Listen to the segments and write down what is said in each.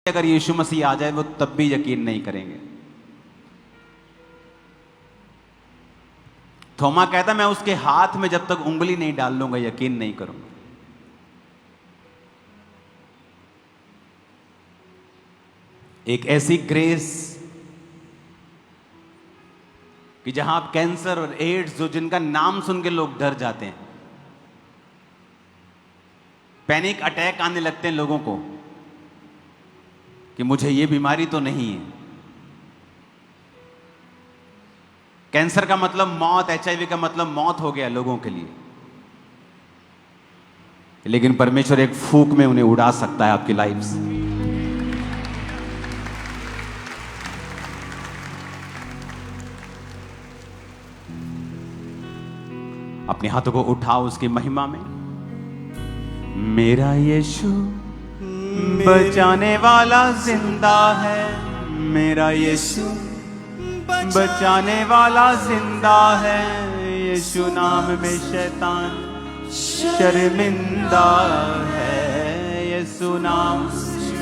अगर यीशु मसीह आ जाए वो तब भी यकीन नहीं करेंगे। थोमा कहता मैं उसके हाथ में जब तक उंगली नहीं डाल लूंगा यकीन नहीं करूंगा। एक ऐसी ग्रेस कि जहां आप कैंसर और एड्स, जो जिनका नाम सुन के लोग डर जाते हैं, पैनिक अटैक आने लगते हैं लोगों को कि मुझे ये बीमारी तो नहीं है। कैंसर का मतलब मौत, HIV का मतलब मौत हो गया लोगों के लिए, लेकिन परमेश्वर एक फूंक में उन्हें उड़ा सकता है आपकी लाइफ से। अपने हाथों को उठाओ उसकी महिमा में। मेरा यीशु बचाने वाला जिंदा है, मेरा यीशु बचाने वाला जिंदा है। यीशु नाम में शैतान शर्मिंदा है, यीशु नाम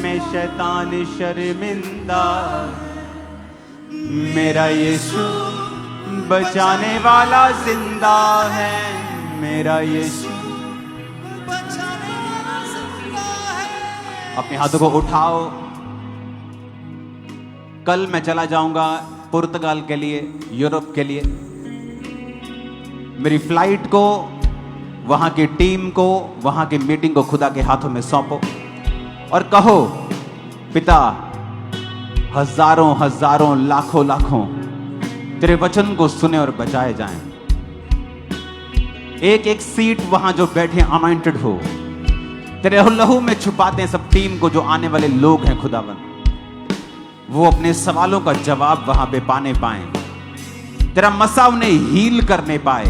में शैतान शर्मिंदा। मेरा यीशु बचाने वाला जिंदा है, मेरा यीशु बचाने वाला जिंदा है। अपने हाथों को उठाओ। कल मैं चला जाऊंगा पुर्तगाल के लिए, यूरोप के लिए। मेरी फ्लाइट को, वहां की टीम को, वहां की मीटिंग को खुदा के हाथों में सौंपो और कहो पिता, हजारों हजारों लाखों लाखों तेरे वचन को सुने और बचाए जाएं। एक एक सीट वहां जो बैठे अनॉइंटेड हो, तेरे लहू में छुपाते हैं सब टीम को, जो आने वाले लोग हैं खुदावन, वो अपने सवालों का जवाब वहां पे पाने पाए, तेरा मसा उन्हें हील करने पाए,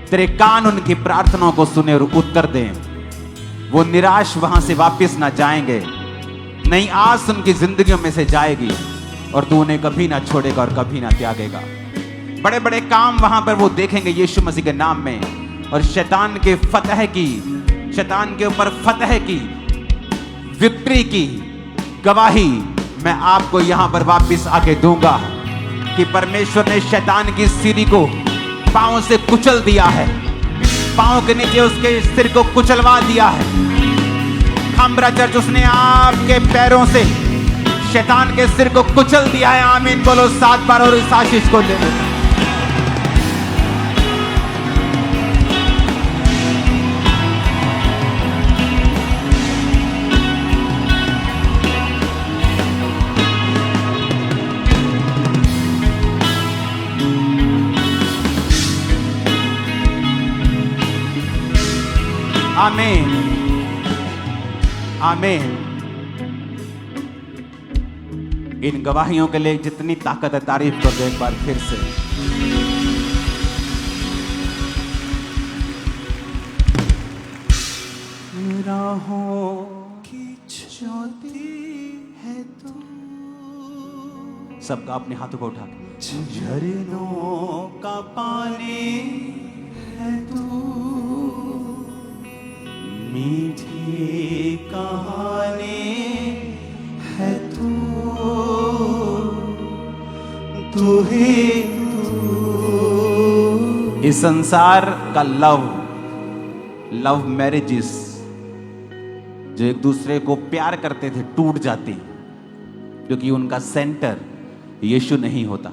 तेरे कान उनकी प्रार्थनाओं को सुने और उत्तर दें। वो निराश वहां से वापस ना जाएंगे, नई आस उनकी जिंदगियों में से जाएगी और तू उन्हें कभी ना छोड़ेगा और कभी ना त्यागेगा। बड़े बड़े काम वहां पर वो देखेंगे यीशु मसीह के नाम में, और शैतान के फतह की, शैतान के ऊपर फतह की, विक्ट्री की गवाही मैं आपको यहां पर वापस आके दूंगा कि परमेश्वर ने शैतान की सीढ़ी को पांव से कुचल दिया है, पांव के नीचे उसके सिर को कुचलवा दिया है। खम्बरा चर्च, उसने आपके पैरों से शैतान के सिर को कुचल दिया है। आमीन बोलो 7 बार और इस आशीष को ले लो। आमीन आमीन। इन गवाहियों के लिए जितनी ताकत है तारीफ कर दो एक बार फिर से। राहों की ज्योति है तू, सबका अपने हाथों को उठा के, झरनों का पानी है तू, मीठी कहानी है तू, तू ही तू। इस संसार का लव मैरिजेस जो एक दूसरे को प्यार करते थे टूट जाती, क्योंकि उनका सेंटर यीशु नहीं होता।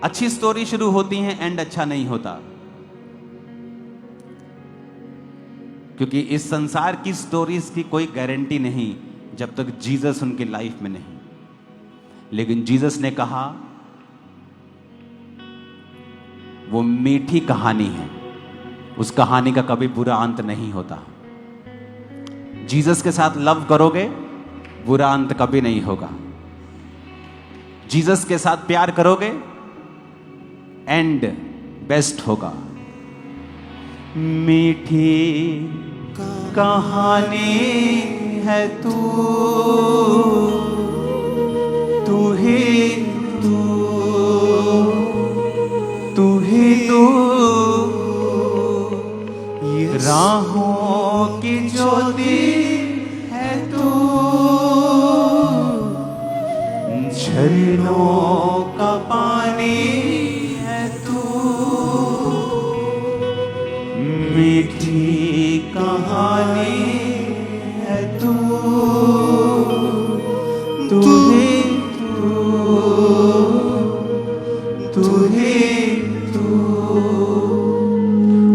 अच्छी स्टोरी शुरू होती है, एंड अच्छा नहीं होता, क्योंकि इस संसार की स्टोरीज की कोई गारंटी नहीं जब तक जीसस उनकी लाइफ में नहीं। लेकिन जीसस ने कहा वो मीठी कहानी है, उस कहानी का कभी बुरा अंत नहीं होता। जीसस के साथ लव करोगे, बुरा अंत कभी नहीं होगा। जीसस के साथ प्यार करोगे, एंड बेस्ट होगा। मीठी कहानी है तू, तू ही तू, तू ही तू, राहों की ज्योति है तू, झरनों का पानी है तू, मीठी कहानी है तू, तू ही तू ही तू।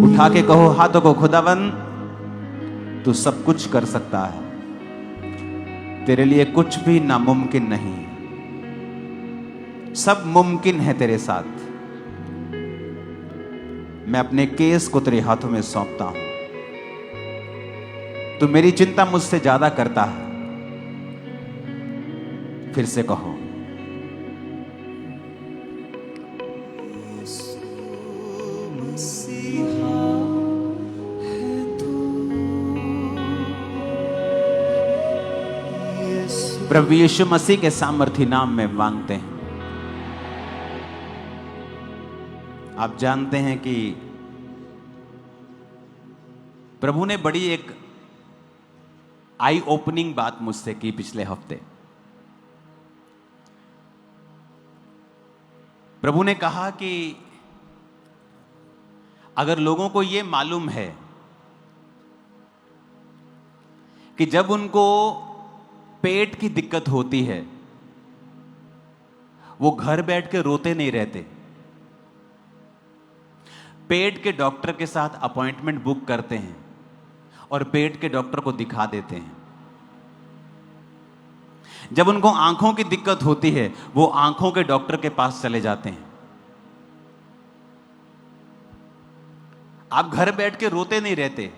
उठा के कहो हाथों को, खुदावन तू सब कुछ कर सकता है, तेरे लिए कुछ भी नामुमकिन नहीं, सब मुमकिन है तेरे साथ। मैं अपने केस को तेरे हाथों में सौंपता हूं, तू मेरी चिंता मुझसे ज्यादा करता है। फिर से कहो, प्रभु यीशु मसीह के सामर्थी नाम में मांगते हैं। आप जानते हैं कि प्रभु ने बड़ी एक आई ओपनिंग बात मुझसे की पिछले हफ्ते। प्रभु ने कहा कि अगर लोगों को यह मालूम है कि जब उनको पेट की दिक्कत होती है, वो घर बैठ के रोते नहीं रहते, पेट के डॉक्टर के साथ अपॉइंटमेंट बुक करते हैं और पेट के डॉक्टर को दिखा देते हैं। जब उनको आंखों की दिक्कत होती है, वो आंखों के डॉक्टर के पास चले जाते हैं। आप घर बैठ के रोते नहीं रहते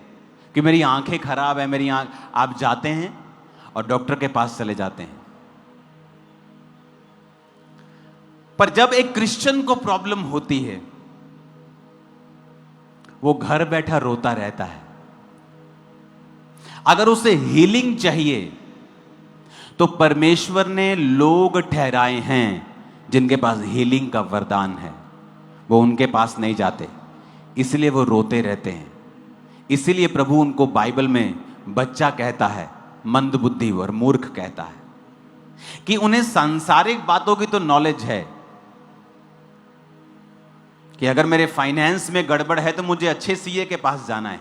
कि मेरी आंखें खराब है, मेरी आंख, आप जाते हैं और डॉक्टर के पास चले जाते हैं। पर जब एक क्रिश्चियन को प्रॉब्लम होती है, वो घर बैठा रोता रहता है। अगर उसे हीलिंग चाहिए तो परमेश्वर ने लोग ठहराए हैं जिनके पास हीलिंग का वरदान है, वो उनके पास नहीं जाते, इसलिए वो रोते रहते हैं। इसीलिए प्रभु उनको बाइबल में बच्चा कहता है, मंदबुद्धि और मूर्ख कहता है, कि उन्हें सांसारिक बातों की तो नॉलेज है कि अगर मेरे फाइनेंस में गड़बड़ है तो मुझे अच्छे सीए के पास जाना है,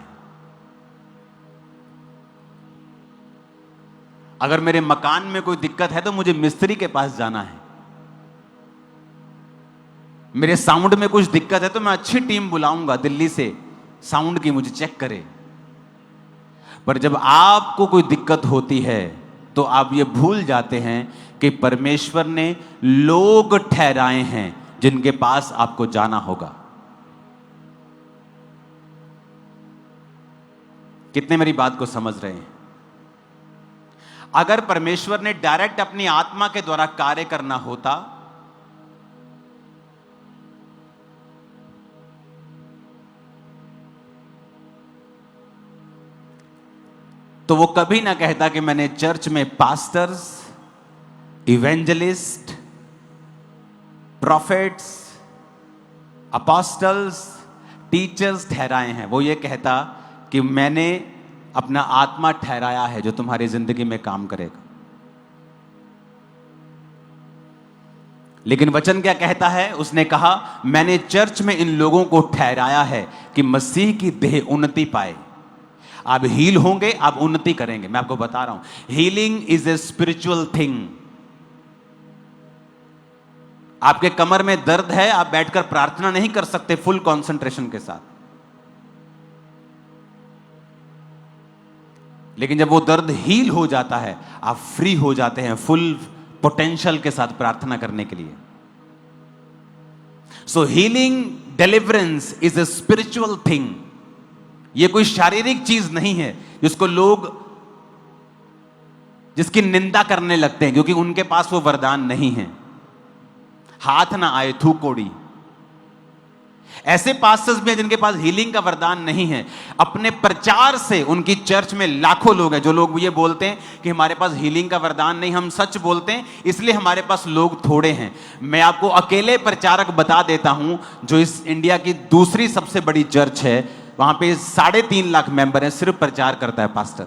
अगर मेरे मकान में कोई दिक्कत है तो मुझे मिस्त्री के पास जाना है, मेरे साउंड में कुछ दिक्कत है तो मैं अच्छी टीम बुलाऊंगा दिल्ली से साउंड की, मुझे चेक करे। पर जब आपको कोई दिक्कत होती है तो आप ये भूल जाते हैं कि परमेश्वर ने लोग ठहराए हैं जिनके पास आपको जाना होगा। कितने मेरी बात को समझ रहे हैं? अगर परमेश्वर ने डायरेक्ट अपनी आत्मा के द्वारा कार्य करना होता तो वो कभी ना कहता कि मैंने चर्च में pastors, evangelist, profits, apostles, teachers ठहराए हैं। वो ये कहता कि मैंने अपना आत्मा ठहराया है जो तुम्हारी जिंदगी में काम करेगा। लेकिन वचन क्या कहता है? उसने कहा मैंने चर्च में इन लोगों को ठहराया है कि मसीह की देह उन्नति पाए। आप हील होंगे, आप उन्नति करेंगे। मैं आपको बता रहा हूं, healing is a spiritual thing. आपके कमर में दर्द है, आप बैठकर प्रार्थना नहीं कर सकते फुल कंसंट्रेशन के साथ, लेकिन जब वो दर्द हील हो जाता है, आप फ्री हो जाते हैं फुल पोटेंशियल के साथ प्रार्थना करने के लिए। सो healing, deliverance is a spiritual thing. ये कोई शारीरिक चीज नहीं है जिसको लोग, जिसकी निंदा करने लगते हैं क्योंकि उनके पास वो वरदान नहीं है। हाथ ना आए थू कोड़ी, ऐसे पास्टर्स भी हैं जिनके पास हीलिंग का वरदान नहीं है। अपने प्रचार से उनकी चर्च में लाखों लोग हैं जो लोग ये बोलते हैं कि हमारे पास हीलिंग का वरदान नहीं, हम सच बोलते हैं इसलिए हमारे पास लोग थोड़े हैं। मैं आपको अकेले प्रचारक बता देता हूं जो इस इंडिया की दूसरी सबसे बड़ी चर्च है, वहां पे 3.5 लाख मेंबर हैं, सिर्फ प्रचार करता है पास्टर।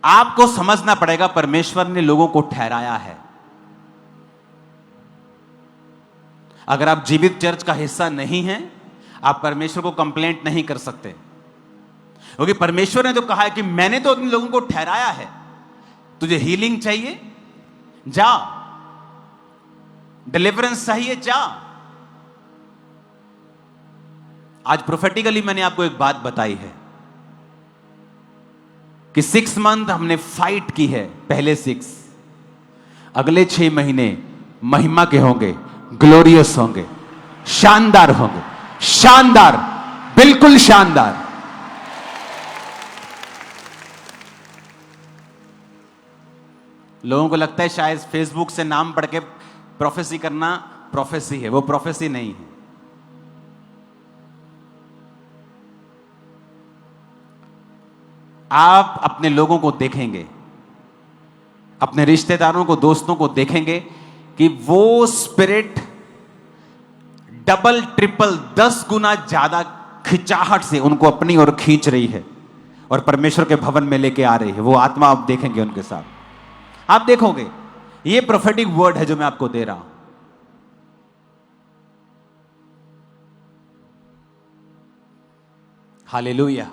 आपको समझना पड़ेगा परमेश्वर ने लोगों को ठहराया है। अगर आप जीवित चर्च का हिस्सा नहीं हैं, आप परमेश्वर को कंप्लेंट नहीं कर सकते, क्योंकि परमेश्वर ने तो कहा है कि मैंने तो उन लोगों को ठहराया है। तुझे हीलिंग चाहिए, जा। डिलीवरेंस चाहिए, जा। आज प्रोफेटिकली मैंने आपको एक बात बताई है कि 6 मंथ हमने फाइट की है। पहले 6, अगले 6 महीने महिमा के होंगे, ग्लोरियस होंगे, शानदार होंगे। शानदार, बिल्कुल शानदार। लोगों को लगता है शायद फेसबुक से नाम पढ़ के प्रोफेसी करना प्रोफेसी है। वो प्रोफेसी नहीं है। आप अपने लोगों को देखेंगे, अपने रिश्तेदारों को, दोस्तों को देखेंगे कि वो स्पिरिट डबल ट्रिपल 10 गुना ज्यादा खिंचाहट से उनको अपनी ओर खींच रही है और परमेश्वर के भवन में लेके आ रही है। वो आत्मा आप देखेंगे उनके साथ, आप देखोगे। ये प्रोफेटिक वर्ड है जो मैं आपको दे रहा हूं। हालेलुया।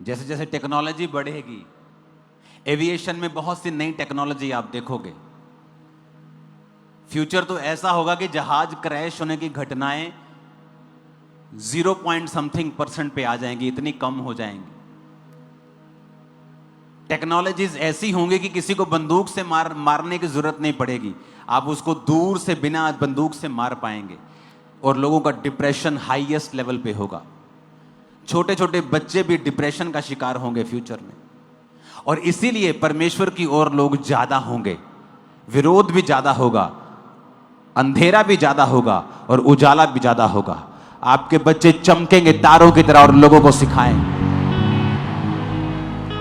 जैसे जैसे टेक्नोलॉजी बढ़ेगी, एविएशन में बहुत सी नई टेक्नोलॉजी आप देखोगे। फ्यूचर तो ऐसा होगा कि जहाज क्रैश होने की घटनाएं 0.something% पे आ जाएंगी, इतनी कम हो जाएंगी। टेक्नोलॉजीज ऐसी होंगी कि किसी को बंदूक से मारने की जरूरत नहीं पड़ेगी। आप उसको दूर से बिना बंदूक से मार पाएंगे। और लोगों का डिप्रेशन हाईएस्ट लेवल पे होगा। छोटे छोटे बच्चे भी डिप्रेशन का शिकार होंगे फ्यूचर में। और इसीलिए परमेश्वर की ओर लोग ज्यादा होंगे, विरोध भी ज्यादा होगा, अंधेरा भी ज्यादा होगा और उजाला भी ज्यादा होगा। आपके बच्चे चमकेंगे तारों की तरह और लोगों को सिखाएंगे।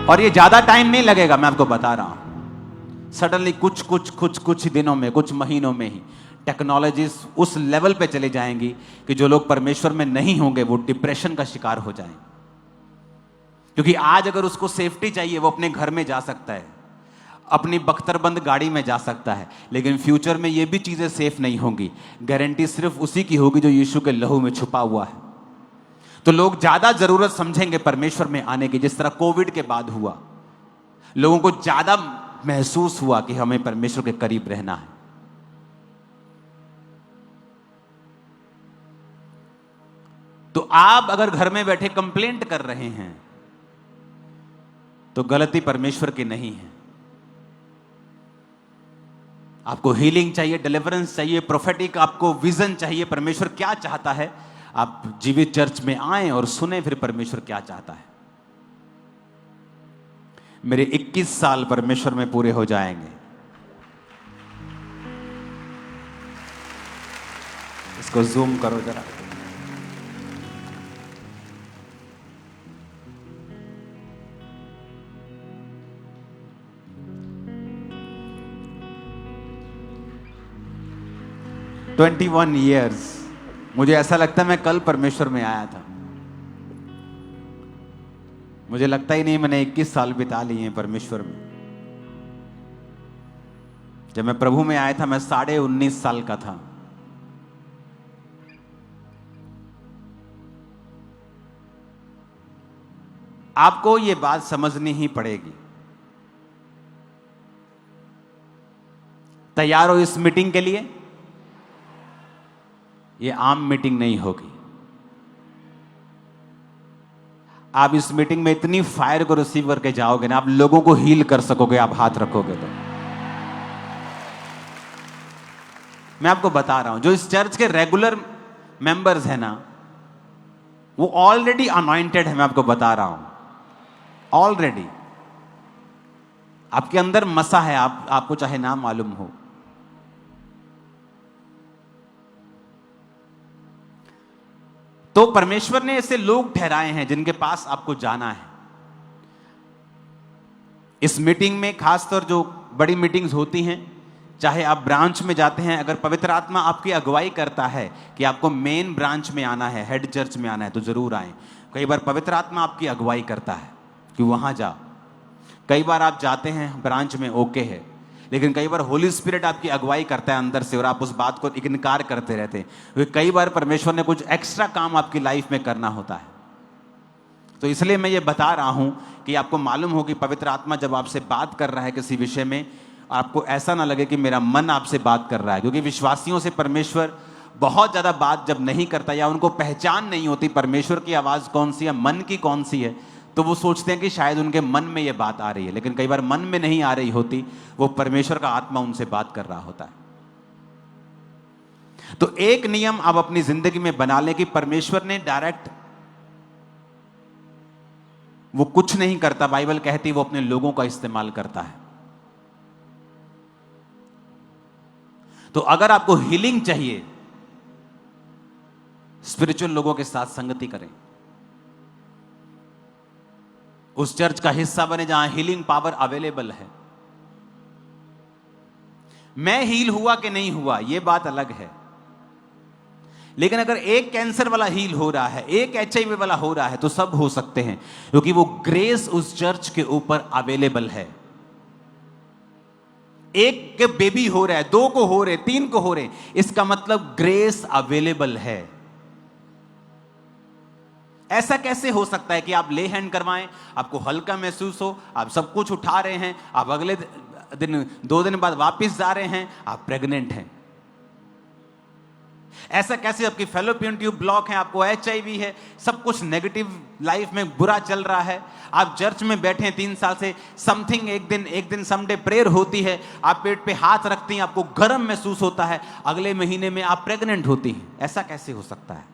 और ये ज्यादा टाइम नहीं लगेगा, मैं आपको बता रहा हूं। सडनली कुछ दिनों में, कुछ महीनों में ही टेक्नोलॉजीज उस लेवल पे चले जाएंगी कि जो लोग परमेश्वर में नहीं होंगे वो डिप्रेशन का शिकार हो जाएंगे। क्योंकि आज अगर उसको सेफ्टी चाहिए, वो अपने घर में जा सकता है, अपनी बख्तरबंद गाड़ी में जा सकता है, लेकिन फ्यूचर में ये भी चीजें सेफ नहीं होंगी। गारंटी सिर्फ उसी की होगी जो यीशु के लहू में छुपा हुआ है। तो लोग ज्यादा जरूरत समझेंगे परमेश्वर में आने की। जिस तरह कोविड के बाद हुआ, लोगों को ज्यादा महसूस हुआ कि हमें परमेश्वर के करीब रहना है। तो आप अगर घर में बैठे कंप्लेंट कर रहे हैं तो गलती परमेश्वर की नहीं है। आपको हीलिंग चाहिए, डिलीवरेंस चाहिए, प्रोफेटिक आपको विजन चाहिए, परमेश्वर क्या चाहता है, आप जीवित चर्च में आएं और सुने फिर परमेश्वर क्या चाहता है। मेरे 21 साल परमेश्वर में पूरे हो जाएंगे। इसको जूम करो जरा। "21 years", मुझे ऐसा लगता है मैं कल परमेश्वर में आया था। मुझे लगता ही नहीं मैंने 21 साल बिता लिए हैं परमेश्वर में। जब मैं प्रभु में आया था मैं 19.5 साल का था। आपको ये बात समझनी ही पड़ेगी। तैयार हो इस मीटिंग के लिए? ये आम मीटिंग नहीं होगी। आप इस मीटिंग में इतनी फायर को रिसीव करके जाओगे ना, आप लोगों को हील कर सकोगे, आप हाथ रखोगे तो। मैं आपको बता रहा हूं, जो इस चर्च के रेगुलर मेंबर्स हैं ना, वो ऑलरेडी अनॉइंटेड है। मैं आपको बता रहा हूं, ऑलरेडी आपके अंदर मसा है, आपको चाहे ना मालूम हो। तो परमेश्वर ने ऐसे लोग ठहराए हैं जिनके पास आपको जाना है। इस मीटिंग में खासतौर जो बड़ी मीटिंग्स होती हैं, चाहे आप ब्रांच में जाते हैं, अगर पवित्र आत्मा आपकी अगुवाई करता है कि आपको मेन ब्रांच में आना है, हेड चर्च में आना है, तो जरूर आए। कई बार पवित्र आत्मा आपकी अगुवाई करता है कि वहां जा। कई बार आप जाते हैं ब्रांच में, ओके है, लेकिन कई बार होली स्पिरिट आपकी अगुवाई करता है अंदर से और आप उस बात को इनकार करते रहते हैं, क्योंकि कई बार परमेश्वर ने कुछ एक्स्ट्रा काम आपकी लाइफ में करना होता है। तो इसलिए मैं ये बता रहा हूं कि आपको मालूम हो कि पवित्र आत्मा जब आपसे बात कर रहा है किसी विषय में, आपको ऐसा ना लगे कि मेरा मन आपसे बात कर रहा है, क्योंकि विश्वासियों से परमेश्वर बहुत ज्यादा बात जब नहीं करता या उनको पहचान नहीं होती परमेश्वर की आवाज कौन सी है, मन की कौन सी है, तो वो सोचते हैं कि शायद उनके मन में ये बात आ रही है, लेकिन कई बार मन में नहीं आ रही होती, वो परमेश्वर का आत्मा उनसे बात कर रहा होता है। तो एक नियम आप अपनी जिंदगी में बना लें कि परमेश्वर ने डायरेक्ट वो कुछ नहीं करता, बाइबल कहती वो अपने लोगों का इस्तेमाल करता है। तो अगर आपको हीलिंग चाहिए, स्पिरिचुअल लोगों के साथ संगति करें, उस चर्च का हिस्सा बने जहां हीलिंग पावर अवेलेबल है। मैं हील हुआ कि नहीं हुआ यह बात अलग है, लेकिन अगर एक कैंसर वाला हील हो रहा है, एक HIV वाला हो रहा है, तो सब हो सकते हैं, क्योंकि वो ग्रेस उस चर्च के ऊपर अवेलेबल है। एक के बेबी हो रहा है, 2 को हो रहे, 3 को हो रहे, इसका मतलब ग्रेस अवेलेबल है। ऐसा कैसे हो सकता है कि आप ले हैंड करवाएं, आपको हल्का महसूस हो, आप सब कुछ उठा रहे हैं, आप अगले दिन 2 दिन बाद वापस जा रहे हैं, आप प्रेग्नेंट हैं? ऐसा कैसे? आपकी फैलोपियन ट्यूब ब्लॉक है, आपको HIV है, सब कुछ नेगेटिव लाइफ में बुरा चल रहा है, आप चर्च में बैठे हैं 3 साल से, समथिंग एक दिन समडे प्रेयर होती है, आप पेट पे हाथ रखती हैं, आपको गर्म महसूस होता है, अगले महीने में आप प्रेग्नेंट होती हैं। ऐसा कैसे हो सकता है?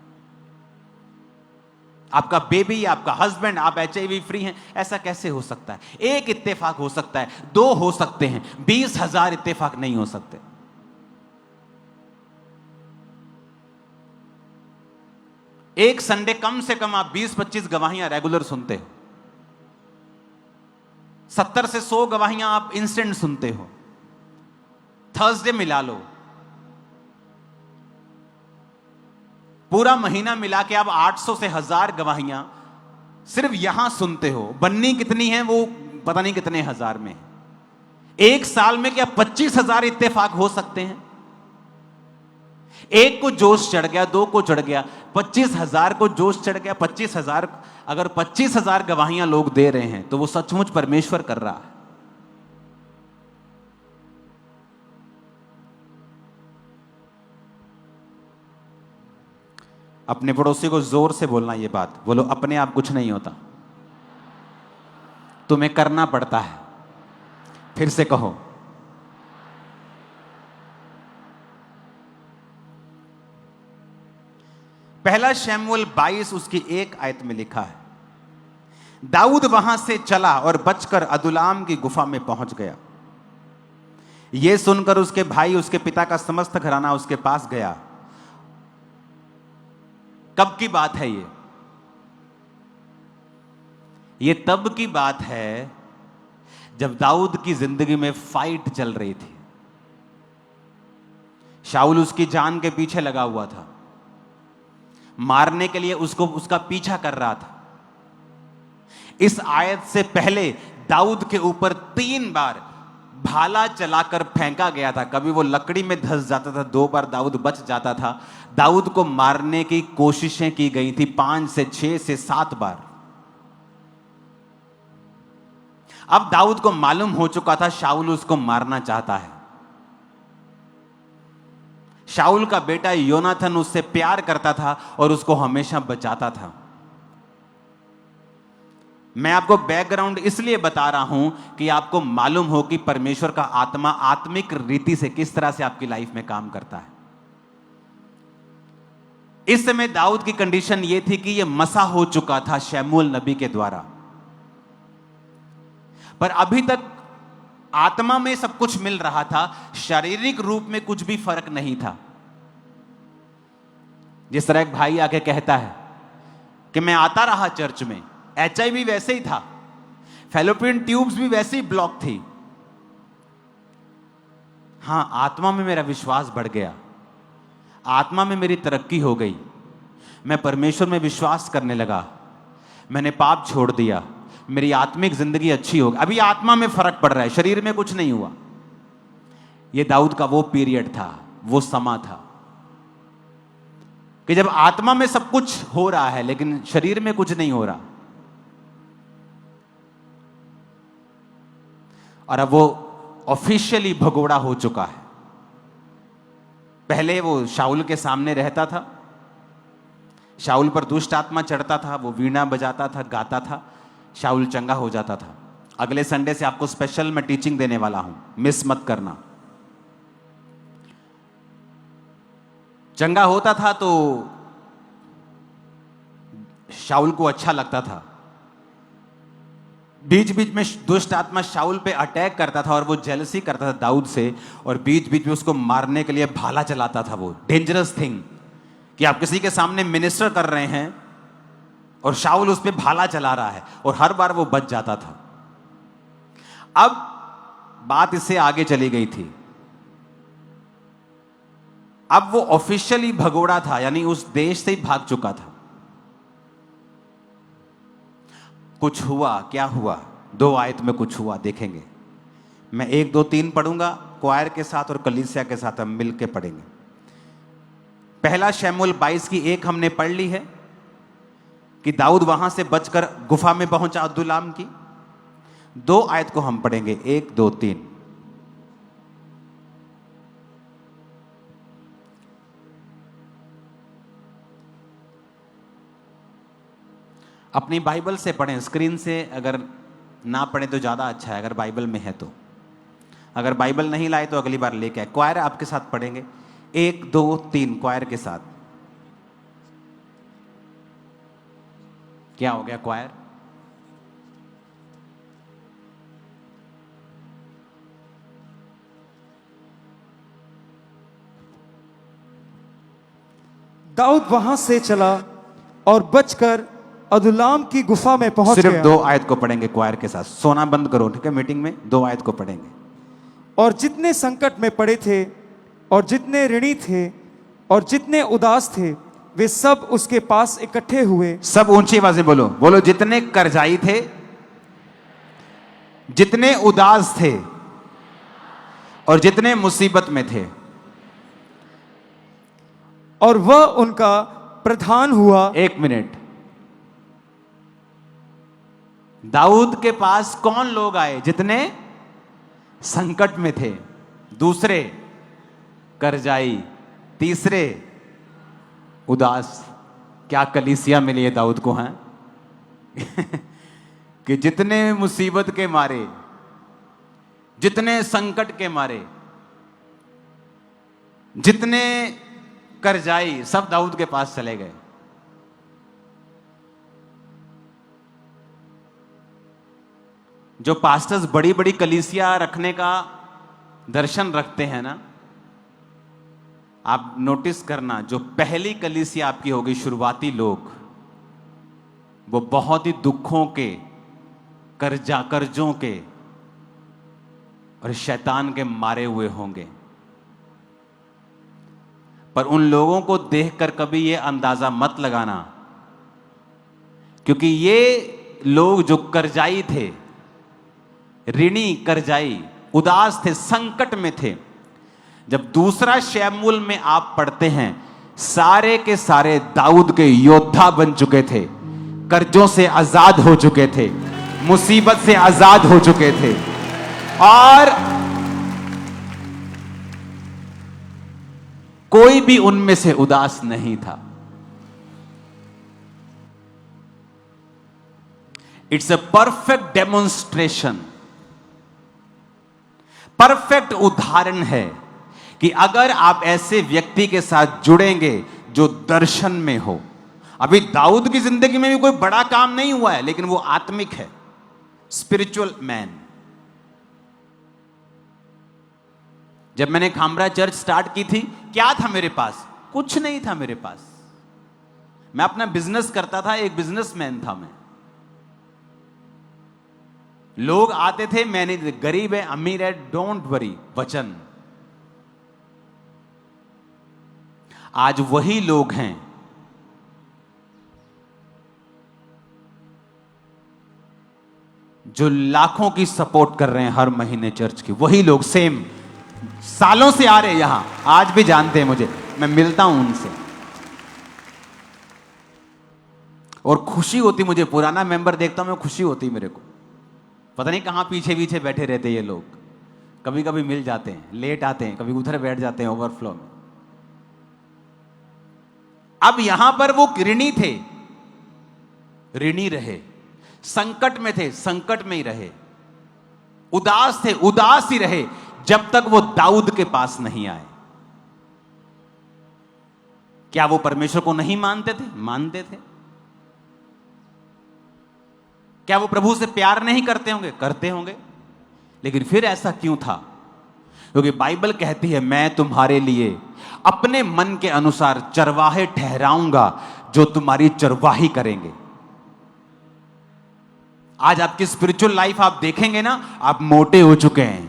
आपका बेबी, आपका हस्बैंड, आप HIV फ्री हैं, ऐसा कैसे हो सकता है? एक इत्तेफाक हो सकता है, 2 हो सकते हैं, 20,000 इत्तेफाक नहीं हो सकते। एक संडे कम से कम आप 20-25 गवाहियां रेगुलर सुनते हो, 70 से 100 गवाहियां आप इंस्टेंट सुनते हो। थर्सडे मिला लो, पूरा महीना मिला के आप 800 से 1000 गवाहियां सिर्फ यहां सुनते हो। बन्नी कितनी है वो पता नहीं कितने हजार में है। एक साल में क्या 25,000 इत्तेफाक हो सकते हैं? एक को जोश चढ़ गया, 2 को चढ़ गया, 25,000 को जोश चढ़ गया। 25,000, अगर 25,000 गवाहियां लोग दे रहे हैं तो वो सचमुच परमेश्वर कर रहा है। अपने पड़ोसी को जोर से बोलना ये बात, बोलो अपने आप कुछ नहीं होता, तुम्हें करना पड़ता है। फिर से कहो, पहला शमूएल 22 उसकी 1 आयत में लिखा है, दाऊद वहां से चला और बचकर अदुल्लाम की गुफा में पहुंच गया। यह सुनकर उसके भाई, उसके पिता का समस्त घराना उसके पास गया। कब की बात है ये तब की बात है जब दाऊद की जिंदगी में फाइट चल रही थी। शाऊल उसकी जान के पीछे लगा हुआ था, मारने के लिए उसका पीछा कर रहा था। इस आयत से पहले दाऊद के ऊपर 3 बार भाला चलाकर फेंका गया था। कभी वो लकड़ी में धंस जाता था, 2 बार दाऊद बच जाता था। दाऊद को मारने की कोशिशें की गई थी 5 से 6 से 7 बार। अब दाऊद को मालूम हो चुका था शाऊल उसको मारना चाहता है। शाऊल का बेटा योनाथन उससे प्यार करता था और उसको हमेशा बचाता था। मैं आपको बैकग्राउंड इसलिए बता रहा हूं कि आपको मालूम हो कि परमेश्वर का आत्मा आत्मिक रीति से किस तरह से आपकी लाइफ में काम करता है। इस समय दाऊद की कंडीशन यह थी कि यह मसा हो चुका था शमूएल नबी के द्वारा, पर अभी तक आत्मा में सब कुछ मिल रहा था, शारीरिक रूप में कुछ भी फर्क नहीं था। जिस तरह एक भाई आके कहता है कि मैं आता रहा चर्च में, HIV वैसे ही था, फैलोपियन ट्यूब्स भी वैसे ही ब्लॉक थी। हां, आत्मा में मेरा विश्वास बढ़ गया, आत्मा में मेरी तरक्की हो गई, मैं परमेश्वर में विश्वास करने लगा, मैंने पाप छोड़ दिया, मेरी आत्मिक जिंदगी अच्छी हो गई। अभी आत्मा में फर्क पड़ रहा है, शरीर में कुछ नहीं हुआ। यह दाऊद का वो पीरियड था, वो समा था कि जब आत्मा में सब कुछ हो रहा है लेकिन शरीर में कुछ नहीं हो रहा। और अब वो ऑफिशियली भगोड़ा हो चुका है। पहले वो शाऊल के सामने रहता था, शाऊल पर दुष्ट आत्मा चढ़ता था, वो वीणा बजाता था, गाता था, शाऊल चंगा हो जाता था। अगले संडे से आपको स्पेशल मैं टीचिंग देने वाला हूं, मिस मत करना। चंगा होता था तो शाऊल को अच्छा लगता था। बीच बीच में दुष्ट आत्मा शाऊल पे अटैक करता था और वो जेलसी करता था दाऊद से, और बीच बीच में उसको मारने के लिए भाला चलाता था। वो डेंजरस थिंग कि आप किसी के सामने मिनिस्टर कर रहे हैं और शाऊल उस पे भाला चला रहा है, और हर बार वो बच जाता था। अब बात इससे आगे चली गई थी। अब वो ऑफिशियली भगोड़ा था, यानी उस देश से ही भाग चुका था। कुछ हुआ, क्या हुआ? 2 आयत में कुछ हुआ, देखेंगे। मैं 1, 2, 3 पढ़ूंगा, क्वायर के साथ और कलीसिया के साथ हम मिलके पढ़ेंगे। पहला शमूएल 22 की 1 हमने पढ़ ली है कि दाऊद वहां से बचकर गुफा में पहुंचा अदुल्लाम की। 2 आयत को हम पढ़ेंगे, 1, 2, 3। अपनी बाइबल से पढ़ें, स्क्रीन से अगर ना पढ़ें तो ज़्यादा अच्छा है, अगर बाइबल में है तो। अगर बाइबल नहीं लाए तो अगली बार लेके आए। क्वायर आपके साथ पढ़ेंगे, 1, 2, 3 क्वायर के साथ। क्या हो गया क्वायर? दाऊद वहां से चला और बचकर अदुल्लाम की गुफा में पहुंच सिर्फ गया। 2 आयत को पढ़ेंगे क्वायर के साथ। सोना बंद करो, ठीक है? मीटिंग में 2 आयत को पढ़ेंगे। और जितने संकट में पड़े थे और जितने ऋणी थे और जितने उदास थे, वे सब उसके पास इकट्ठे हुए। सब ऊंची आवाज़ बोलो, बोलो। जितने कर्जाई थे, जितने उदास थे और जितने मुसीबत में थे, और वह उनका प्रधान हुआ। 1 मिनट। दाऊद के पास कौन लोग आए? जितने संकट में थे, दूसरे कर्जाई, तीसरे उदास। क्या कलीसिया मिली है दाऊद को, हैं? कि जितने मुसीबत के मारे, जितने संकट के मारे, जितने कर्जाई, सब दाऊद के पास चले गए। जो पास्टर्स बड़ी बड़ी कलीसिया रखने का दर्शन रखते हैं ना, आप नोटिस करना, जो पहली कलीसिया आपकी होगी, शुरुआती लोग, वो बहुत ही दुखों के, कर्जों के और शैतान के मारे हुए होंगे। पर उन लोगों को देखकर कभी ये अंदाजा मत लगाना, क्योंकि ये लोग जो कर्जाई थे, ऋणी कर्जाई, उदास थे, संकट में थे, जब दूसरा शमूएल में आप पढ़ते हैं, सारे के सारे दाऊद के योद्धा बन चुके थे, कर्जों से आजाद हो चुके थे, मुसीबत से आजाद हो चुके थे, और कोई भी उनमें से उदास नहीं था। It's a perfect demonstration, perfect उदाहरण है कि अगर आप ऐसे व्यक्ति के साथ जुड़ेंगे जो दर्शन में हो। अभी दाऊद की जिंदगी में भी कोई बड़ा काम नहीं हुआ है, लेकिन वो आत्मिक है, स्पिरिचुअल मैन। जब मैंने खामरा चर्च स्टार्ट की थी, क्या था मेरे पास? कुछ नहीं था मेरे पास। मैं अपना बिजनेस करता था, एक बिजनेसमैन था मैं। लोग आते थे, मैंने गरीब है अमीर है डोंट वरी, वचन। आज वही लोग हैं जो लाखों की सपोर्ट कर रहे हैं हर महीने चर्च की। वही लोग सेम सालों से आ रहे हैं यहां, आज भी जानते हैं मुझे, मैं मिलता हूं उनसे और खुशी होती मुझे। पुराना मेंबर देखता हूं मैं, खुशी होती मेरे को। पता नहीं कहां पीछे पीछे बैठे रहते ये लोग, कभी कभी मिल जाते हैं, लेट आते हैं, कभी उधर बैठ जाते हैं ओवरफ्लो में। अब यहां पर वो ऋणी थे, ऋणी रहे, संकट में थे, संकट में ही रहे, उदास थे, उदास ही रहे, जब तक वो दाऊद के पास नहीं आए। क्या वो परमेश्वर को नहीं मानते थे? मानते थे। क्या वो प्रभु से प्यार नहीं करते होंगे? करते होंगे। लेकिन फिर ऐसा क्यों था? क्योंकि बाइबल कहती है, मैं तुम्हारे लिए अपने मन के अनुसार चरवाहे ठहराऊंगा जो तुम्हारी चरवाही करेंगे। आज आपकी स्पिरिचुअल लाइफ आप देखेंगे ना, आप मोटे हो चुके हैं,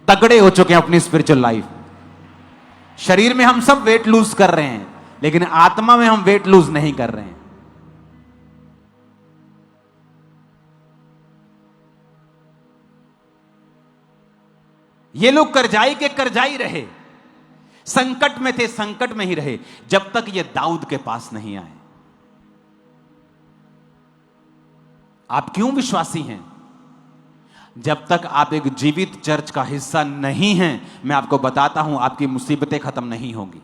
तगड़े हो चुके हैं अपनी स्पिरिचुअल लाइफ। शरीर में हम सब वेट लूज कर रहे हैं, लेकिन आत्मा में हम वेट लूज नहीं कर रहे हैं। ये लोग करजाई के करजाई रहे, संकट में थे, संकट में ही रहे, जब तक ये दाऊद के पास नहीं आए। आप क्यों विश्वासी हैं? जब तक आप एक जीवित चर्च का हिस्सा नहीं हैं, मैं आपको बताता हूं, आपकी मुसीबतें खत्म नहीं होंगी।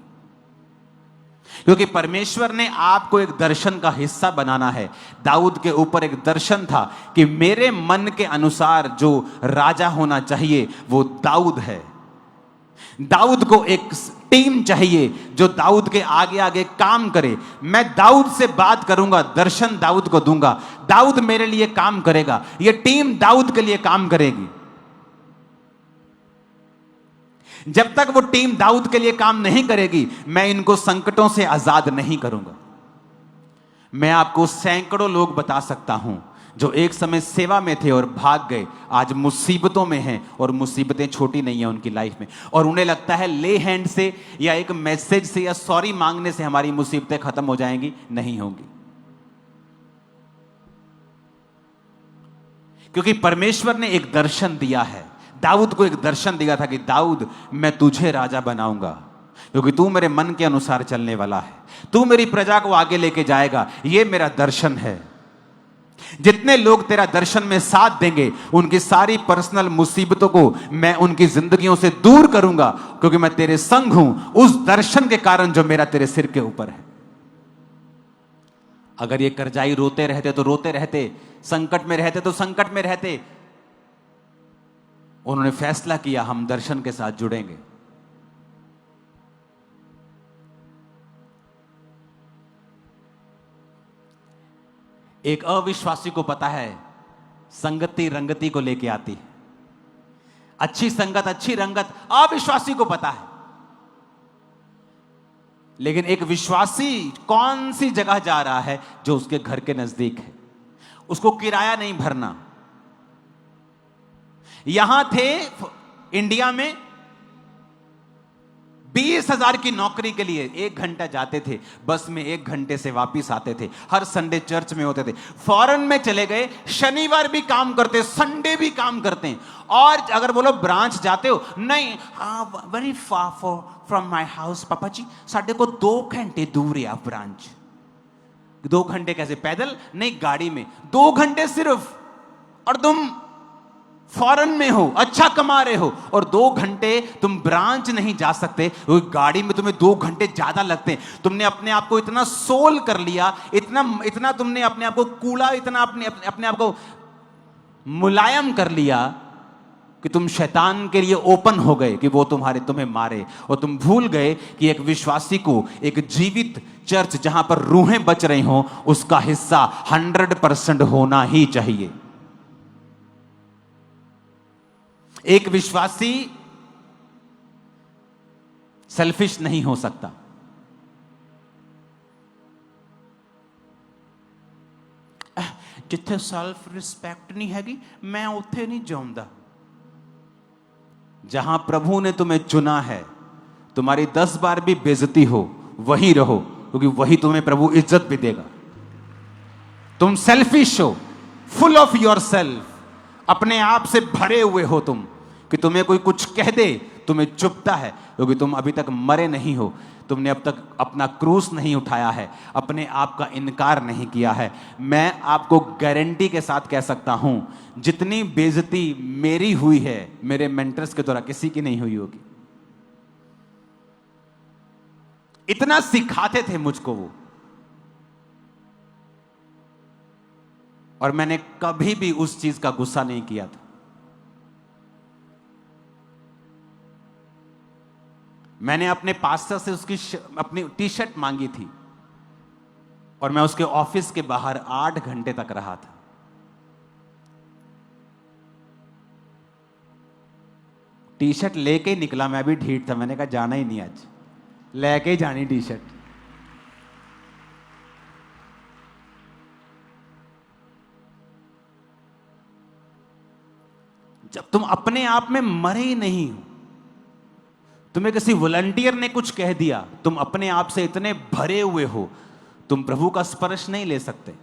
क्योंकि परमेश्वर ने आपको एक दर्शन का हिस्सा बनाना है। दाऊद के ऊपर एक दर्शन था कि मेरे मन के अनुसार जो राजा होना चाहिए वो दाऊद है। दाऊद को एक टीम चाहिए जो दाऊद के आगे आगे काम करे। मैं दाऊद से बात करूंगा, दर्शन दाऊद को दूंगा, दाऊद मेरे लिए काम करेगा, यह टीम दाऊद के लिए काम करेगी। जब तक वो टीम दाऊद के लिए काम नहीं करेगी, मैं इनको संकटों से आजाद नहीं करूंगा। मैं आपको सैकड़ों लोग बता सकता हूं जो एक समय सेवा में थे और भाग गए, आज मुसीबतों में हैं, और मुसीबतें छोटी नहीं है उनकी लाइफ में, और उन्हें लगता है ले हैंड से या एक मैसेज से या सॉरी मांगने से हमारी मुसीबतें खत्म हो जाएंगी। नहीं होंगी, क्योंकि परमेश्वर ने एक दर्शन दिया है। दाऊद को एक दर्शन दिया था कि दाऊद, मैं तुझे राजा बनाऊंगा क्योंकि तू मेरे मन के अनुसार चलने वाला है, तू मेरी प्रजा को आगे लेके जाएगा। यह मेरा दर्शन है। जितने लोग तेरा दर्शन में साथ देंगे, उनकी सारी पर्सनल मुसीबतों को मैं उनकी जिंदगियों से दूर करूंगा, क्योंकि मैं तेरे संग हूं उस दर्शन के कारण जो मेरा तेरे सिर के ऊपर है। अगर ये करजाई रोते रहते तो रोते रहते, संकट में रहते तो संकट में रहते। उन्होंने फैसला किया, हम दर्शन के साथ जुड़ेंगे। एक अविश्वासी को पता है संगति रंगति को लेके आती है। अच्छी संगत, अच्छी रंगत अविश्वासी को पता है। लेकिन एक विश्वासी कौन सी जगह जा रहा है? जो उसके घर के नजदीक है। उसको किराया नहीं भरना। यहां थे इंडिया में 20,000 की नौकरी के लिए 1 घंटा जाते थे, बस में 1 घंटे से वापिस आते थे, हर संडे चर्च में होते थे। फॉरेन में चले गए, शनिवार भी काम करते, संडे भी काम करते हैं। और अगर बोलो ब्रांच जाते हो, नहीं, very far from my house पापा जी, साढ़े को 2 घंटे दूर है ब्रांच। 2 घंटे कैसे? पैदल नहीं, गाड़ी में 2 घंटे सिर्फ। और तुम फॉरेन में हो, अच्छा कमा रहे हो, और 2 घंटे तुम ब्रांच नहीं जा सकते, गाड़ी में तुम्हें 2 घंटे ज्यादा लगते हैं। तुमने अपने आप को इतना सोल कर लिया, इतना तुमने अपने आप को कूड़ा, इतना अपने आप को मुलायम कर लिया कि तुम शैतान के लिए ओपन हो गए कि वो तुम्हें मारे। और तुम भूल गए कि एक विश्वासी को एक जीवित चर्च जहां पर रूहें बच रही हों, उसका हिस्सा 100% होना ही चाहिए। एक विश्वासी सेल्फिश नहीं हो सकता। जिथे सैल्फ रिस्पेक्ट नहीं हैगी मैं उत्थे नहीं जाऊंगा। जहां प्रभु ने तुम्हें चुना है, तुम्हारी 10 बार भी बेइज्जती हो वहीं रहो, क्योंकि वही तुम्हें प्रभु इज्जत भी देगा। तुम सेल्फिश हो, फुल ऑफ योर सेल्फ, अपने आप से भरे हुए हो तुम, कि तुम्हें कोई कुछ कह दे तुम्हें चुभता है, क्योंकि तुम अभी तक मरे नहीं हो, तुमने अब तक अपना क्रूस नहीं उठाया है, अपने आप का इनकार नहीं किया है। मैं आपको गारंटी के साथ कह सकता हूं, जितनी बेइज्जती मेरी हुई है मेरे मेंटर्स के द्वारा किसी की नहीं हुई होगी। इतना सिखाते थे मुझको वो, और मैंने कभी भी उस चीज का गुस्सा नहीं किया था। मैंने अपने पास्टर से उसकी अपनी टी शर्ट मांगी थी, और मैं उसके ऑफिस के बाहर 8 घंटे तक रहा था। टी शर्ट लेके ही निकला, मैं भी ढीठ था, मैंने कहा जाना ही नहीं, आज लेके ही जानी टी शर्ट। जब तुम अपने आप में मरे ही नहीं हो, तुम्हें किसी वॉलंटियर ने कुछ कह दिया, तुम अपने आप से इतने भरे हुए हो, तुम प्रभु का स्पर्श नहीं ले सकते।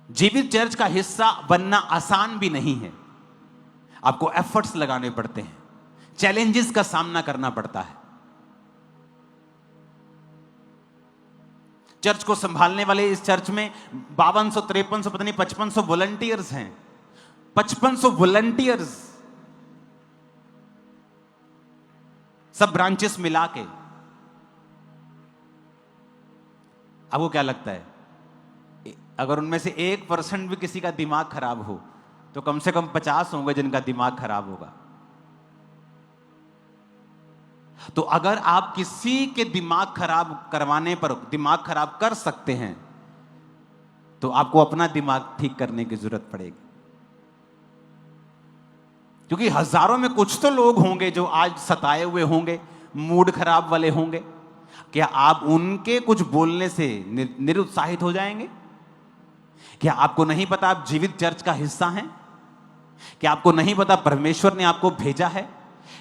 जीवित चर्च का हिस्सा बनना आसान भी नहीं है। आपको एफर्ट्स लगाने पड़ते हैं, चैलेंजेस का सामना करना पड़ता है। चर्च को संभालने वाले इस चर्च में 5200 5300 पता नहीं 5500 वॉलंटियर्स हैं। 5500 वॉलंटियर्स, सब ब्रांचेस मिला के। आपको क्या लगता है, अगर उनमें से 1% भी किसी का दिमाग खराब हो तो कम से कम 50 होंगे जिनका दिमाग खराब होगा। तो अगर आप किसी के दिमाग खराब करवाने पर दिमाग खराब कर सकते हैं, तो आपको अपना दिमाग ठीक करने की जरूरत पड़ेगी। क्योंकि हजारों में कुछ तो लोग होंगे जो आज सताए हुए होंगे, मूड खराब वाले होंगे। क्या आप उनके कुछ बोलने से निरुत्साहित हो जाएंगे? क्या आपको नहीं पता आप जीवित चर्च का हिस्सा हैं? क्या आपको नहीं पता परमेश्वर ने आपको भेजा है?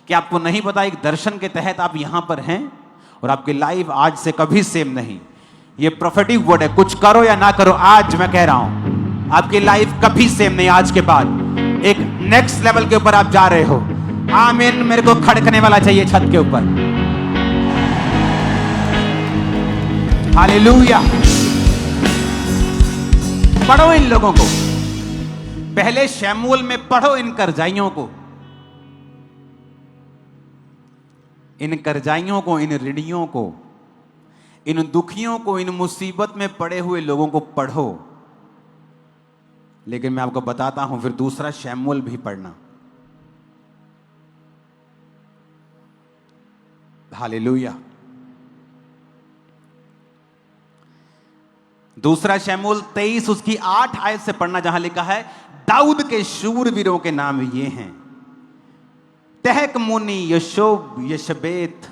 क्या आपको नहीं पता एक दर्शन के तहत आप यहां पर हैं और आपकी लाइफ आज से कभी सेम नहीं? ये प्रोफेटिक वर्ड है, कुछ करो या ना करो, आज मैं कह रहा हूं आपकी लाइफ कभी सेम नहीं। आज के बाद एक नेक्स्ट लेवल के ऊपर आप जा रहे हो। आमीन। मेरे को खड़कने वाला चाहिए छत के ऊपर। हालेलुया। पढ़ो इन लोगों को, पहले शमूएल में पढ़ो इन करजाइयों को, इन करजाइयों को, इन ऋणियों को, इन दुखियों को, इन मुसीबत में पड़े हुए लोगों को पढ़ो। लेकिन मैं आपको बताता हूं, फिर दूसरा शमूएल भी पढ़ना। हालेलुया। दूसरा शमूएल 23 उसकी 8 आयत से पढ़ना, जहां लिखा है दाऊद के शूरवीरों के नाम ये हैं, तहकमुनी, यशोब, यशबेत,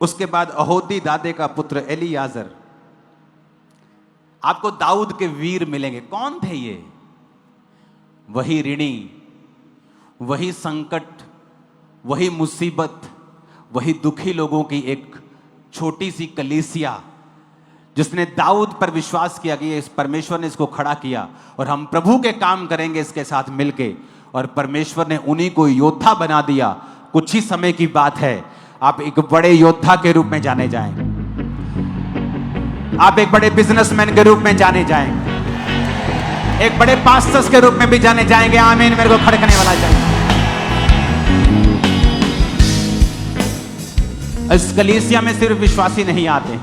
उसके बाद अहोदी दादे का पुत्र एलियाजर। आपको दाऊद के वीर मिलेंगे। कौन थे ये? वही ऋणी, वही संकट, वही मुसीबत, वही दुखी लोगों की एक छोटी सी कलीसिया, जिसने दाऊद पर विश्वास किया कि इस परमेश्वर ने इसको खड़ा किया और हम प्रभु के काम करेंगे इसके साथ मिलके, और परमेश्वर ने उन्हीं को योद्धा बना दिया। कुछ ही समय की बात है, आप एक बड़े योद्धा के रूप में जाने जाएंगे, आप एक बड़े बिजनेसमैन के रूप में जाने जाएंगे, एक बड़े पास्टर्स के रूप में भी जाने जाएंगे। आमीन। मेरे को खड़कने वाला चाहिए। इस कलीसिया में सिर्फ विश्वासी नहीं आते,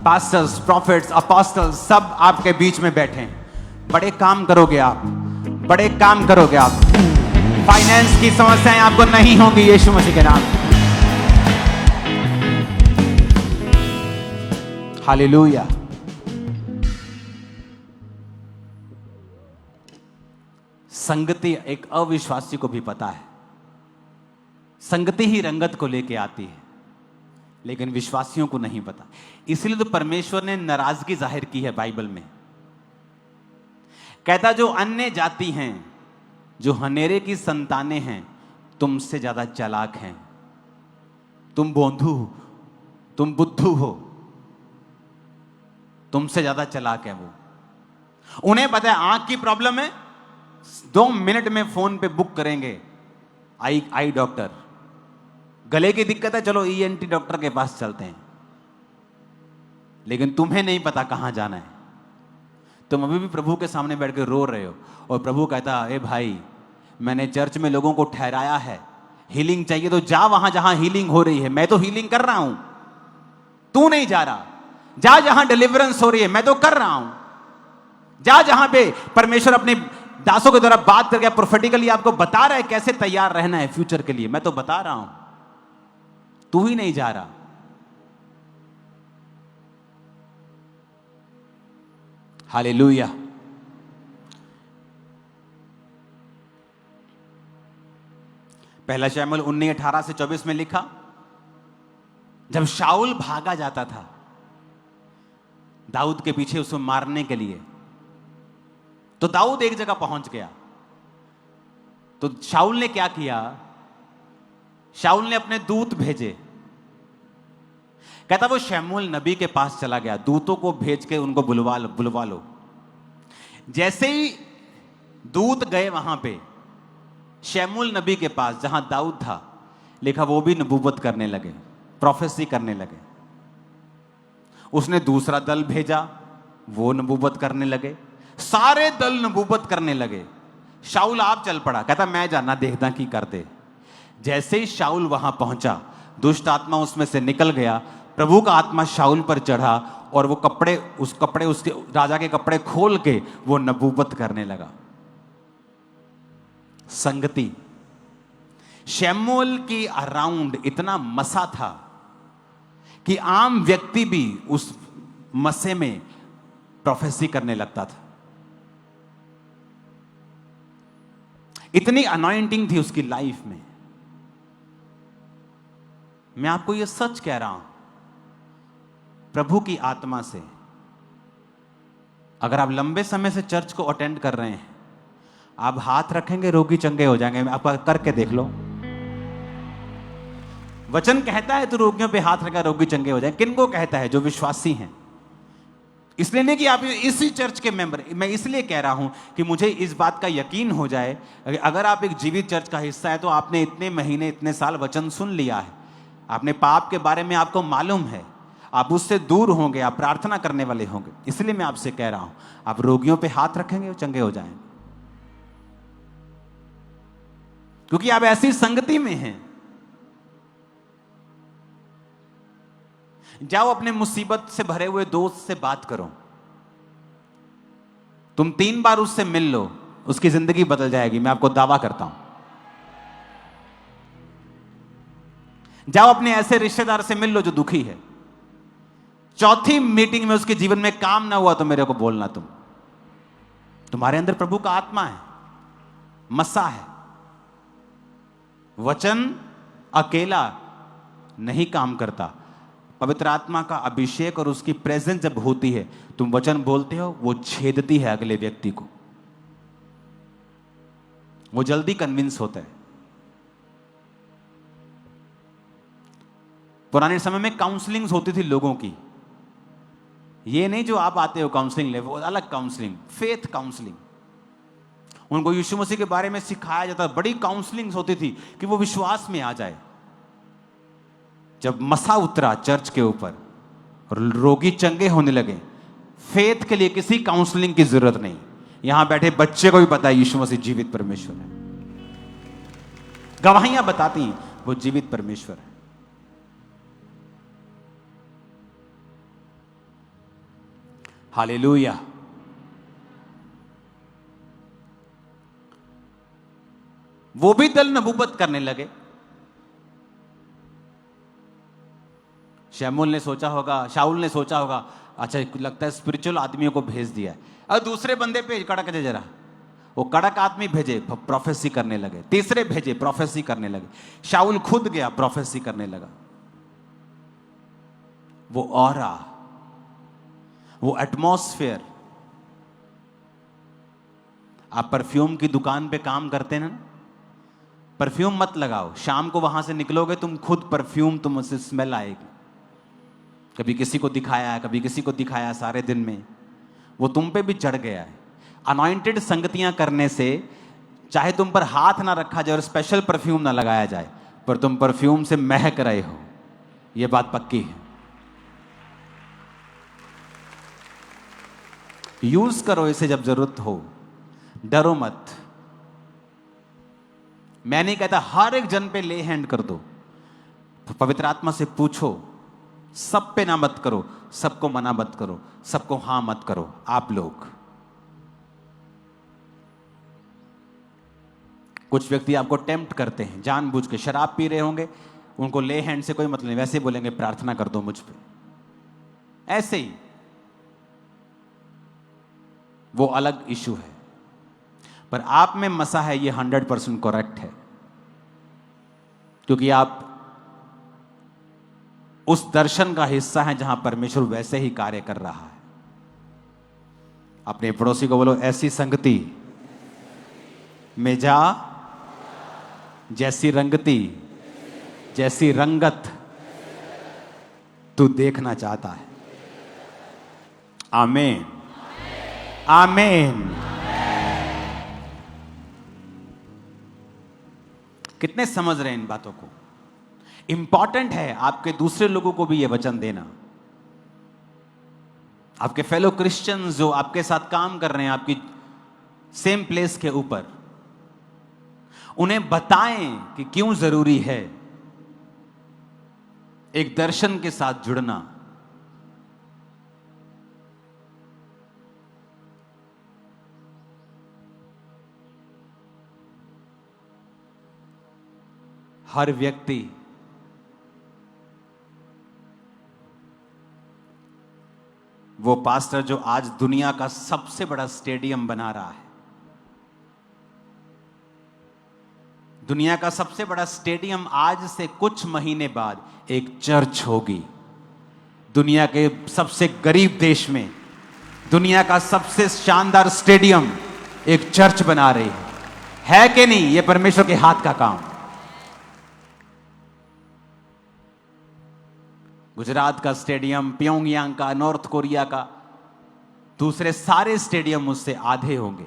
पास्टर्स, प्रॉफिट्स, अपोस्टल्स सब आपके बीच में बैठे। बड़े काम करोगे आप, बड़े काम करोगे आप। फाइनेंस की समस्याएं आपको नहीं होंगी यीशु मसीह के नाम। हालेलुया। संगति एक अविश्वासी को भी पता है। संगति ही रंगत को लेके आती है, लेकिन विश्वासियों को नहीं पता। इसलिए तो परमेश्वर ने नाराजगी जाहिर की है बाइबल में। कहता जो अन्य जाति हैं, जो हनेरे की संतानें हैं, तुमसे ज्यादा चालाक हैं। तुम बोंधू हो, तुम बुद्धू हो, तुमसे ज्यादा चालाक है वो। उन्हें पता है आंख की प्रॉब्लम है, 2 मिनट में फोन पे बुक करेंगे आई डॉक्टर। गले की दिक्कत है, चलो ENT डॉक्टर के पास चलते हैं। लेकिन तुम्हें नहीं पता कहां जाना है। तुम अभी भी प्रभु के सामने बैठ के रो रहे हो, और प्रभु कहता है, ए भाई, मैंने चर्च में लोगों को ठहराया है, हीलिंग चाहिए तो जा वहां जहां हीलिंग हो रही है। मैं तो हीलिंग कर रहा हूं, तू नहीं जा रहा। जा जहां डिलीवरेंस हो रही है, मैं तो कर रहा हूं। जा जहां पे परमेश्वर अपने दासों के द्वारा बात करके प्रोफेटिकली आपको बता रहा है कैसे तैयार रहना है फ्यूचर के लिए, मैं तो बता रहा हूं, तू ही नहीं जा रहा। हालेलुया। पहला शमूएल 19:18 से 24 में लिखा, जब शाऊल भागा जाता था दाऊद के पीछे उसे मारने के लिए, तो दाऊद एक जगह पहुंच गया। तो शाऊल ने क्या किया? शाऊल ने अपने दूत भेजे। कहता वो शमूएल नबी के पास चला गया, दूतों को भेज के उनको बुलवा लो। जैसे ही दूत गए वहां पे शमूएल नबी के पास जहां दाऊद था, लिखा वो भी नबूवत करने लगे, प्रोफेसी करने लगे। उसने दूसरा दल भेजा, वो नबूवत करने लगे, सारे दल नबूवत करने लगे। शाऊल आप चल पड़ा, कहता मैं जाना देखता की करते। जैसे ही शाऊल वहां पहुंचा, दुष्ट आत्मा उसमें से निकल गया, प्रभु का आत्मा शाऊल पर चढ़ा, और वो कपड़े उसके राजा के कपड़े खोल के वो नबूवत करने लगा। संगति शमूएल की अराउंड इतना मसा था कि आम व्यक्ति भी उस मसे में प्रोफेसी करने लगता था। इतनी अनॉइंटिंग थी उसकी लाइफ में। मैं आपको यह सच कह रहा हूं, प्रभु की आत्मा से अगर आप लंबे समय से चर्च को अटेंड कर रहे हैं, आप हाथ रखेंगे रोगी चंगे हो जाएंगे। आप करके देख लो। वचन कहता है तू रोगियों पे हाथ रखा रोगी चंगे हो जाए। किनको कहता है? जो विश्वासी हैं। इसलिए नहीं कि आप इसी चर्च के मेंबर, मैं इसलिए कह रहा हूं कि मुझे इस बात का यकीन हो जाए, अगर आप एक जीवित चर्च का हिस्सा है तो आपने इतने महीने इतने साल वचन सुन लिया है, आपने पाप के बारे में आपको मालूम है, आप उससे दूर होंगे, आप प्रार्थना करने वाले होंगे। इसलिए मैं आपसे कह रहा हूं, आप रोगियों पे हाथ रखेंगे वो चंगे हो जाएंगे, क्योंकि आप ऐसी संगति में हैं। जाओ अपने मुसीबत से भरे हुए दोस्त से बात करो, तुम 3 बार उससे मिल लो, उसकी जिंदगी बदल जाएगी, मैं आपको दावा करता हूं। जाओ अपने ऐसे रिश्तेदार से मिल लो जो दुखी है, 4थी मीटिंग में उसके जीवन में काम ना हुआ तो मेरे को बोलना। तुम्हारे अंदर प्रभु का आत्मा है, मसा है। वचन अकेला नहीं काम करता, पवित्र आत्मा का अभिषेक और उसकी प्रेजेंस जब होती है, तुम वचन बोलते हो, वो छेदती है अगले व्यक्ति को, वो जल्दी कन्विंस होता है। पुराने समय में काउंसलिंग्स होती थी लोगों की, ये नहीं जो आप आते हो काउंसलिंग ले, वो अलग काउंसलिंग, फेथ काउंसलिंग। उनको यीशु मसीह के बारे में सिखाया जाता, बड़ी काउंसलिंग्स होती थी कि वो विश्वास में आ जाए। जब मसा उतरा चर्च के ऊपर और रोगी चंगे होने लगे, फेथ के लिए किसी काउंसलिंग की जरूरत नहीं। यहां बैठे बच्चे को भी पता है यीशु मसीह जीवित परमेश्वर है, गवाहियां बताती हैं वो जीवित परमेश्वर है। हालेलुया। वो भी दल नबूवत करने लगे। शमूएल ने सोचा होगा, शाऊल ने सोचा होगा, अच्छा लगता है स्पिरिचुअल आदमियों को भेज दिया है, और दूसरे बंदे पे कड़क दे जरा, वो कड़क आदमी भेजे, प्रोफेसी करने लगे। तीसरे भेजे, प्रोफेसी करने लगे। शाऊल खुद गया, प्रोफेसी करने लगा। वो ऑरा, वो एटमॉस्फेयर। आप परफ्यूम की दुकान पे काम करते हैं ना, परफ्यूम मत लगाओ, शाम को वहां से निकलोगे तुम खुद परफ्यूम, तुम उससे स्मेल आएगी। कभी किसी को दिखाया है, कभी किसी को दिखाया, सारे दिन में वो तुम पे भी चढ़ गया है। अनॉइंटेड संगतियां करने से चाहे तुम पर हाथ ना रखा जाए और स्पेशल परफ्यूम ना लगाया जाए, पर तुम परफ्यूम से महक रहे हो, यह बात पक्की है। यूज करो इसे जब जरूरत हो, डरो मत। मैं नहीं कहता हर एक जन पे ले हैंड कर दो, पवित्र आत्मा से पूछो, सब पे ना मत करो, सबको मना मत करो, सबको हां मत करो। आप लोग, कुछ व्यक्ति आपको टेम्प्ट करते हैं जानबूझ के, शराब पी रहे होंगे, उनको ले हैंड से कोई मतलब नहीं, वैसे बोलेंगे प्रार्थना कर दो मुझ पे, ऐसे ही, वो अलग इशू है। पर आप में मसा है, ये 100% करेक्ट है, क्योंकि आप उस दर्शन का हिस्सा है जहां परमेश्वर वैसे ही कार्य कर रहा है। अपने पड़ोसी को बोलो, ऐसी संगति में जा जैसी रंगती, जैसी रंगत तू देखना चाहता है। आमीन, आमीन। कितने समझ रहे हैं इन बातों को? इंपॉर्टेंट है आपके दूसरे लोगों को भी यह वचन देना। आपके फेलो क्रिश्चियंस जो आपके साथ काम कर रहे हैं, आपकी सेम प्लेस के ऊपर, उन्हें बताएं कि क्यों जरूरी है एक दर्शन के साथ जुड़ना। हर व्यक्ति वो पास्टर जो आज दुनिया का सबसे बड़ा स्टेडियम बना रहा है, दुनिया का सबसे बड़ा स्टेडियम आज से कुछ महीने बाद एक चर्च होगी। दुनिया के सबसे गरीब देश में दुनिया का सबसे शानदार स्टेडियम एक चर्च बना रही है कि नहीं? यह परमेश्वर के हाथ का काम। गुजरात का स्टेडियम, प्योंगयांग का, नॉर्थ कोरिया का, दूसरे सारे स्टेडियम उससे आधे होंगे।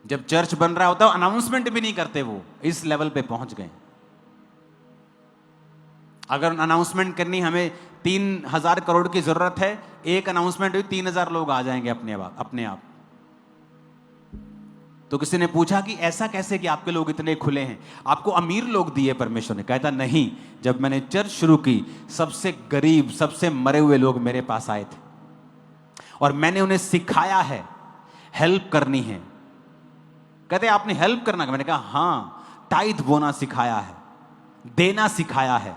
जब चर्च बन रहा होता है अनाउंसमेंट भी नहीं करते, वो इस लेवल पे पहुंच गए। अगर अनाउंसमेंट करनी हमें 3,000 करोड़ की जरूरत है, एक अनाउंसमेंट हुई 3,000 लोग आ जाएंगे अपने आप। तो किसी ने पूछा कि ऐसा कैसे कि आपके लोग इतने खुले हैं? आपको अमीर लोग दिए परमेश्वर ने? कहता नहीं, जब मैंने चर्च शुरू की सबसे गरीब, सबसे मरे हुए लोग मेरे पास आए थे और मैंने उन्हें सिखाया है हेल्प करनी है। कहते आपने हेल्प करना? मैंने कहा हां, टाइथ बोना सिखाया है, देना सिखाया है।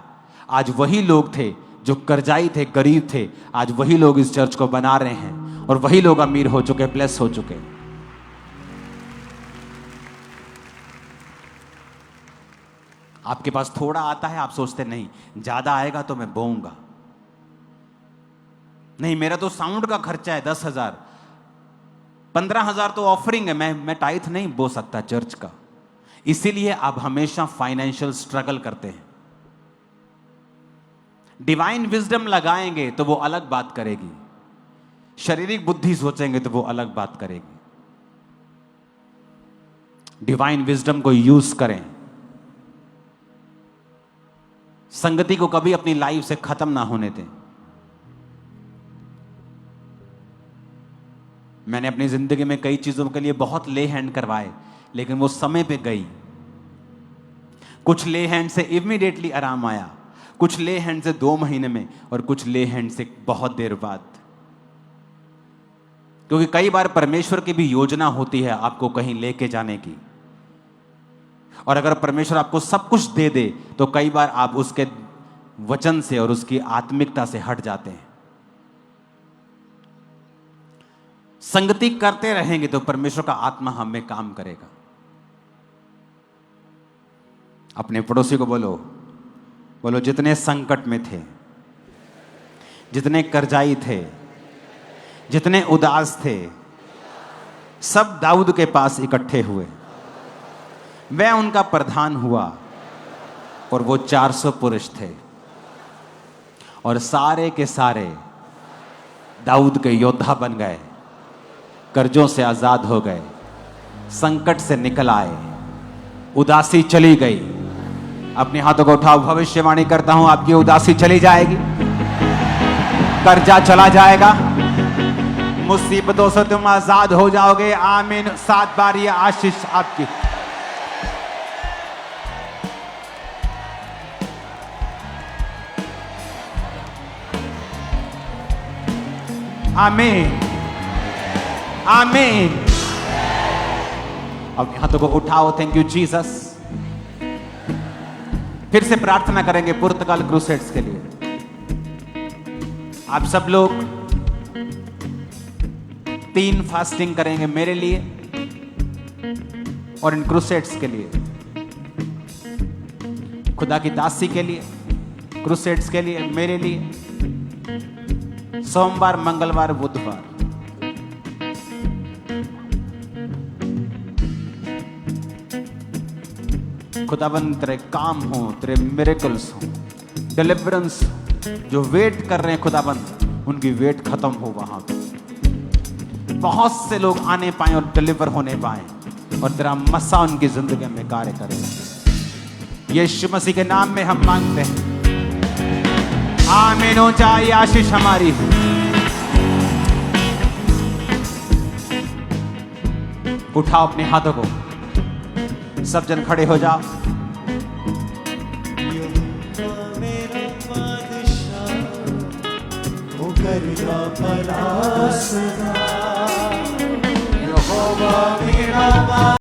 आज वही लोग थे जो कर्जाई थे, गरीब थे, आज वही लोग इस चर्च को बना रहे हैं और वही लोग अमीर हो चुके, ब्लेस हो चुके। आपके पास थोड़ा आता है, आप सोचते नहीं ज्यादा आएगा तो मैं बोऊंगा, नहीं मेरा तो साउंड का खर्चा है 10,000, 15,000 तो ऑफरिंग है, मैं टाइथ नहीं बो सकता चर्च का। इसीलिए आप हमेशा फाइनेंशियल स्ट्रगल करते हैं। डिवाइन विजडम लगाएंगे तो वो अलग बात करेगी, शारीरिक बुद्धि सोचेंगे तो वो अलग बात करेगी। डिवाइन विजडम को यूज करें। संगति को कभी अपनी लाइफ से खत्म ना होने दें। मैंने अपनी जिंदगी में कई चीजों के लिए बहुत ले हैंड करवाए, लेकिन वो समय पे गई। कुछ ले हैंड से इमीडिएटली आराम आया, कुछ ले हैंड से 2 महीने में, और कुछ ले हैंड से बहुत देर बाद। क्योंकि कई बार परमेश्वर की भी योजना होती है आपको कहीं लेके जाने की, और अगर परमेश्वर आपको सब कुछ दे दे तो कई बार आप उसके वचन से और उसकी आत्मिकता से हट जाते हैं। संगति करते रहेंगे तो परमेश्वर का आत्मा हम में काम करेगा। अपने पड़ोसी को बोलो, बोलो जितने संकट में थे, जितने कर्जाई थे, जितने उदास थे, सब दाऊद के पास इकट्ठे हुए। वह उनका प्रधान हुआ और वो 400 पुरुष थे और सारे के सारे दाऊद के योद्धा बन गए, कर्जों से आजाद हो गए, संकट से निकल आए, उदासी चली गई। अपने हाथों को उठाओ, भविष्यवाणी करता हूं आपकी उदासी चली जाएगी, कर्जा चला जाएगा, मुसीबतों से तुम आजाद हो जाओगे। आमीन। 7 बार ये आशीष आपकी। आमीन, आमीन। अब हाथों को उठाओ। Thank you Jesus. फिर से प्रार्थना करेंगे पुर्तगाल क्रूसेड्स के लिए। आप सब लोग 3 फास्टिंग करेंगे मेरे लिए और इन क्रूसेड्स के लिए, खुदा की दासी के लिए, क्रूसेड्स के लिए, मेरे लिए। सोमवार, मंगलवार, बुधवार। खुदाबंद तेरे काम हो, तेरे मिरेकल्स हो, डिलीवरेंस हो। जो वेट कर रहे हैं खुदाबंद, उनकी वेट खत्म हो वहां पे। बहुत से लोग आने पाए और डिलीवर होने पाए और तेरा मसा उनकी जिंदगी में कार्य करे। यीशु मसीह के नाम में हम मांगते हैं। आमीन। हो जाए आशीष हमारी। उठाओ अपने हाथों को, सब जन खड़े हो जाओ। मेरा बादशाह, वो करेगा भला सदा।